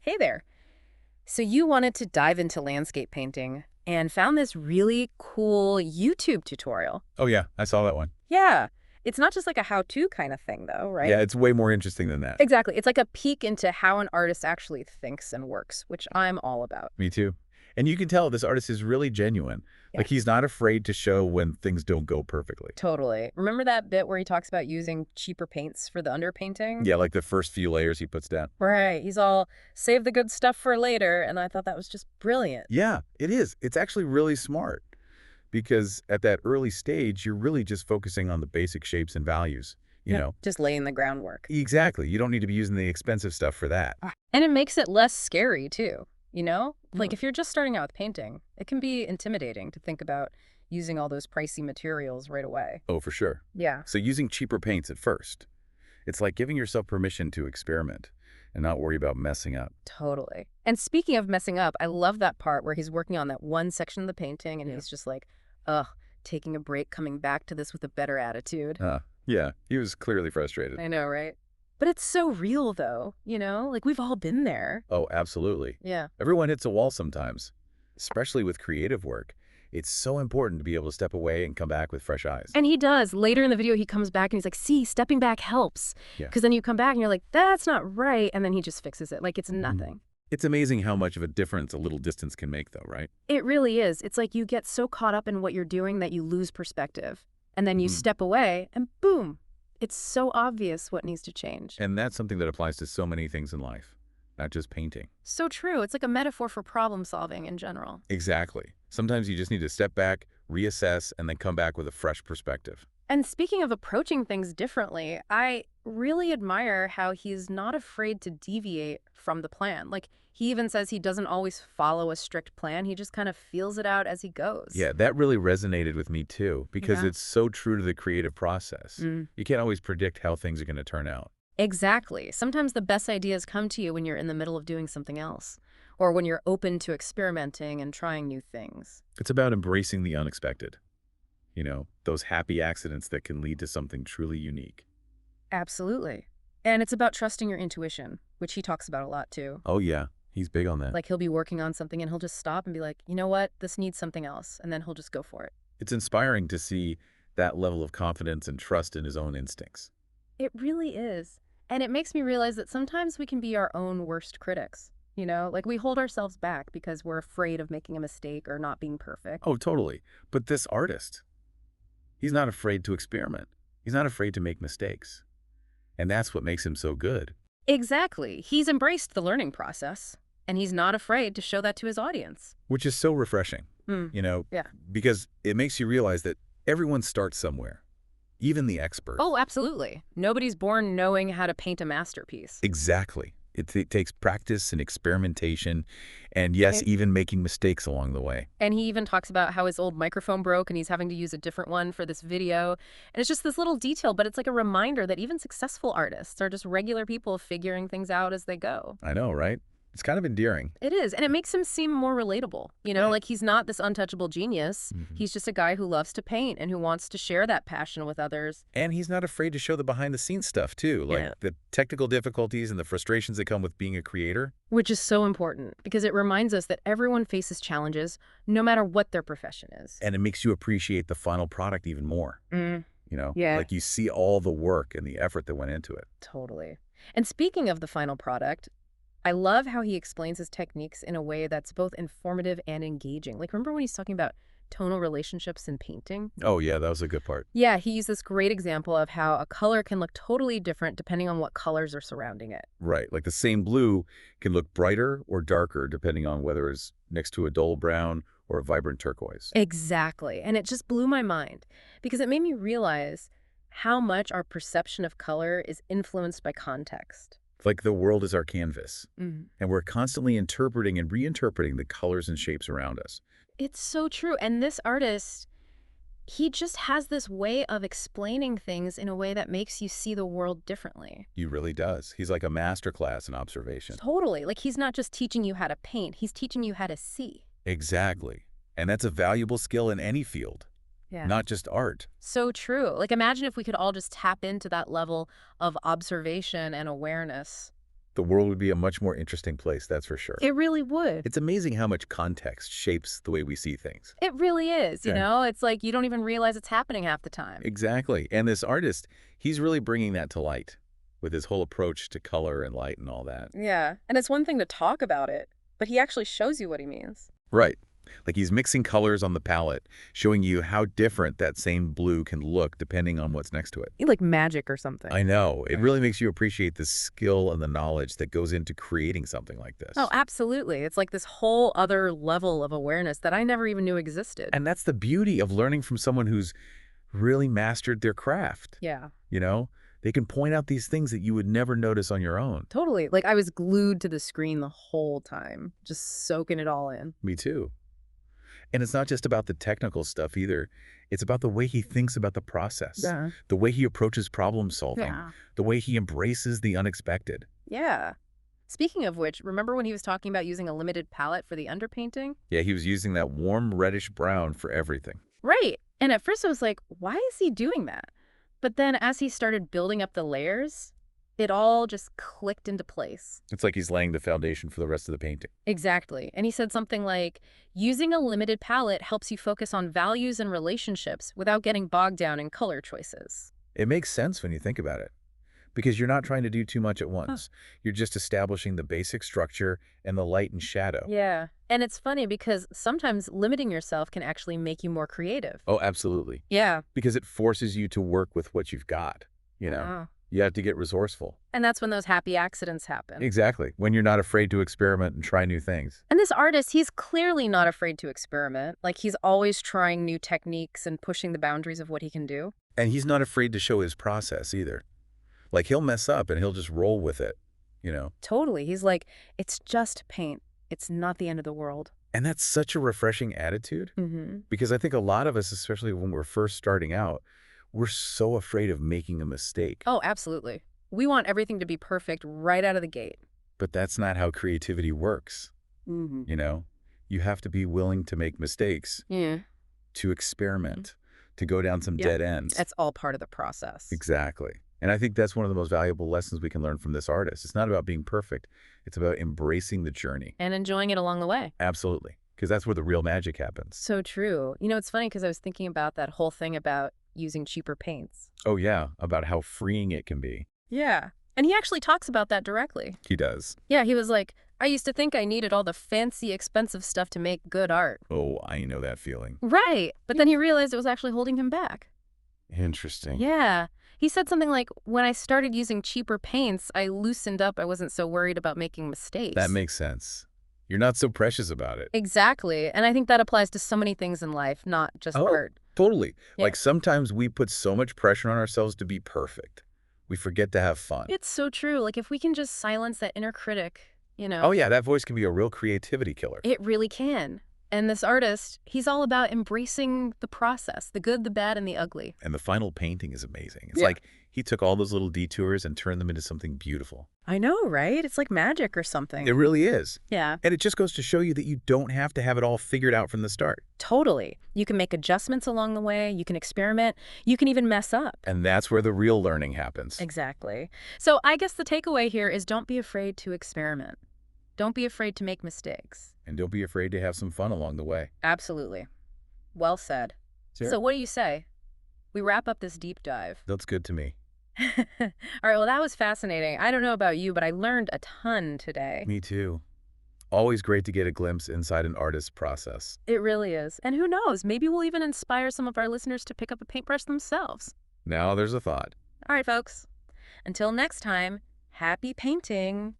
Hey there. So you wanted to dive into landscape painting and found this really cool YouTube tutorial. Oh, yeah, I saw that one. Yeah. It's not just like a how-to kind of thing, though, right? Yeah, it's way more interesting than that. Exactly. It's like a peek into how an artist actually thinks and works, which I'm all about. Me too. And you can tell this artist is really genuine. Yeah, Like, he's not afraid to show when things don't go perfectly. totally. Remember that bit where he talks about using cheaper paints for the underpainting? Yeah, like the first few layers he puts down. Right. He's all, save the good stuff for later, and I thought that was just brilliant. Yeah, it is. It's actually really smart because at that early stage, you're really just focusing on the basic shapes and values, you Yeah, know? just laying the groundwork. Exactly. You don't need to be using the expensive stuff for that. And it makes it less scary, too, you know? Like, Mm. if you're just starting out with painting, it can be intimidating to think about using all those pricey materials right away. Oh, for sure. Yeah, So using cheaper paints at first, it's like giving yourself permission to experiment and not worry about messing up. totally. And speaking of messing up, I love that part where he's working on that one section of the painting and Yeah. he's just like, ugh, taking a break, coming back to this with a better attitude. Yeah, he was clearly frustrated. I know, right? But it's so real, though, you know? Like, we've all been there. Oh, absolutely. Yeah. Everyone hits a wall sometimes, especially with creative work. It's so important to be able to step away and come back with fresh eyes. And he does. Later in the video, he comes back and he's like, see, stepping back helps. Yeah. Because then you come back and you're like, that's not right. And then he just fixes it. Like, it's nothing. It's amazing how much of a difference a little distance can make, though, right? It really is. It's like you get so caught up in what you're doing that you lose perspective. And then you step away and boom, it's so obvious what needs to change. And that's something that applies to so many things in life, not just painting. So true. It's like a metaphor for problem solving in general. Exactly. Sometimes you just need to step back, reassess, and then come back with a fresh perspective. And speaking of approaching things differently, I really admire how he's not afraid to deviate from the plan. Like, he even says he doesn't always follow a strict plan. He just kind of feels it out as he goes. Yeah, that really resonated with me too, because Yeah. it's so true to the creative process. Mm. You can't always predict how things are going to turn out. Exactly. Sometimes the best ideas come to you when you're in the middle of doing something else, or when you're open to experimenting and trying new things. It's about embracing the unexpected. You know, those happy accidents that can lead to something truly unique. Absolutely. And it's about trusting your intuition, which he talks about a lot too. Oh, yeah. He's big on that. Like, he'll be working on something and he'll just stop and be like, you know what, this needs something else. And then he'll just go for it. It's inspiring to see that level of confidence and trust in his own instincts. It really is. And it makes me realize that sometimes we can be our own worst critics. You know, like we hold ourselves back because we're afraid of making a mistake or not being perfect. Oh, totally. But this artist, he's not afraid to experiment. He's not afraid to make mistakes. And that's what makes him so good. Exactly. He's embraced the learning process, and he's not afraid to show that to his audience. Which is so refreshing, Mm. you know, Yeah. because it makes you realize that everyone starts somewhere, even the expert. Oh, absolutely. Nobody's born knowing how to paint a masterpiece. Exactly. It takes practice and experimentation and, yes, Right. even making mistakes along the way. And he even talks about how his old microphone broke and he's having to use a different one for this video. And it's just this little detail, but it's like a reminder that even successful artists are just regular people figuring things out as they go. I know, right? It's kind of endearing. It is. And it makes him seem more relatable. You know, Right. like he's not this untouchable genius. Mhm. He's just a guy who loves to paint and who wants to share that passion with others. And he's not afraid to show the behind-the-scenes stuff, too, like Yeah. the technical difficulties and the frustrations that come with being a creator. Which is so important because it reminds us that everyone faces challenges no matter what their profession is. And it makes you appreciate the final product even more, Mm, you know? Yeah. Like you see all the work and the effort that went into it. totally. And speaking of the final product, I love how he explains his techniques in a way that's both informative and engaging. Like, remember when he's talking about tonal relationships in painting? Oh, yeah, that was a good part. Yeah, he used this great example of how a color can look totally different depending on what colors are surrounding it. Right, like the same blue can look brighter or darker depending on whether it's next to a dull brown or a vibrant turquoise. Exactly. And it just blew my mind because it made me realize how much our perception of color is influenced by context. Like the world is our canvas, Mm. and we're constantly interpreting and reinterpreting the colors and shapes around us. It's so true. And this artist, he just has this way of explaining things in a way that makes you see the world differently. He really does. He's like a masterclass in observation. Totally. Like, he's not just teaching you how to paint, he's teaching you how to see. Exactly. And that's a valuable skill in any field, Yeah. not just art. So true. Like, imagine if we could all just tap into that level of observation and awareness. The world would be a much more interesting place, that's for sure. It really would. It's amazing how much context shapes the way we see things. It really is, you Okay. know? It's like you don't even realize it's happening half the time. Exactly. And this artist, he's really bringing that to light with his whole approach to color and light and all that. Yeah, and it's one thing to talk about it, but he actually shows you what he means. Right. Like he's mixing colors on the palette, showing you how different that same blue can look depending on what's next to it. Like magic or something. I know. It really makes you appreciate the skill and the knowledge that goes into creating something like this. Oh, absolutely. It's like this whole other level of awareness that I never even knew existed. And that's the beauty of learning from someone who's really mastered their craft. Yeah, You know, they can point out these things that you would never notice on your own. totally. Like I was glued to the screen the whole time, just soaking it all in. Me too. And it's not just about the technical stuff either. It's about the way he thinks about the process, Yeah. the way he approaches problem solving, Yeah. the way he embraces the unexpected. Yeah. Speaking of which, remember when he was talking about using a limited palette for the underpainting? Yeah, he was using that warm reddish brown for everything. Right. And at first I was like, why is he doing that? But then as he started building up the layers, it all just clicked into place. It's like he's laying the foundation for the rest of the painting. Exactly. And he said something like, using a limited palette helps you focus on values and relationships without getting bogged down in color choices. It makes sense when you think about it, because you're not trying to do too much at once. You're just establishing the basic structure and the light and shadow. Yeah. And it's funny because sometimes limiting yourself can actually make you more creative. Oh, absolutely. Yeah. Because it forces you to work with what you've got, you know. Wow. You have to get resourceful. And that's when those happy accidents happen. Exactly. When you're not afraid to experiment and try new things. And this artist, he's clearly not afraid to experiment. Like he's always trying new techniques and pushing the boundaries of what he can do. And he's not afraid to show his process either. Like he'll mess up and he'll just roll with it, you know. Totally. He's like, it's just paint. It's not the end of the world. And that's such a refreshing attitude, Mm-hmm. because I think a lot of us, especially when we're first starting out, we're so afraid of making a mistake. Oh, absolutely. We want everything to be perfect right out of the gate. But that's not how creativity works, Mm-hmm. you know. You have to be willing to make mistakes, Yeah. to experiment, to go down some dead ends. That's all part of the process. Exactly. And I think that's one of the most valuable lessons we can learn from this artist. It's not about being perfect. It's about embracing the journey. And enjoying it along the way. Absolutely. Because that's where the real magic happens. So true. You know, it's funny because I was thinking about that whole thing about using cheaper paints. Oh, yeah. About how freeing it can be. Yeah. And he actually talks about that directly. He does. Yeah, he was like, I used to think I needed all the fancy, expensive stuff to make good art. Oh, I know that feeling. Right. But then he realized it was actually holding him back. Interesting. Yeah. He said something like, when I started using cheaper paints, I loosened up. I wasn't so worried about making mistakes. That makes sense. You're not so precious about it. Exactly. And I think that applies to so many things in life, not just art. Totally. Yeah. Like sometimes we put so much pressure on ourselves to be perfect. We forget to have fun. It's so true. Like if we can just silence that inner critic, you know. Oh, yeah. That voice can be a real creativity killer. It really can. And this artist, he's all about embracing the process, the good, the bad, and the ugly. And the final painting is amazing. It's Yeah. like he took all those little detours and turned them into something beautiful. I know, right? It's like magic or something. It really is. Yeah, And it just goes to show you that you don't have to have it all figured out from the start. totally. You can make adjustments along the way. You can experiment. You can even mess up. And that's where the real learning happens. Exactly. So I guess the takeaway here is don't be afraid to experiment. Don't be afraid to make mistakes. And don't be afraid to have some fun along the way. Absolutely. Well said. Sure. So what do you say? We wrap up this deep dive. That's good to me. All right, well, that was fascinating. I don't know about you, but I learned a ton today. Me too. Always great to get a glimpse inside an artist's process. It really is. And who knows, maybe we'll even inspire some of our listeners to pick up a paintbrush themselves. Now there's a thought. All right, folks. Until next time, happy painting.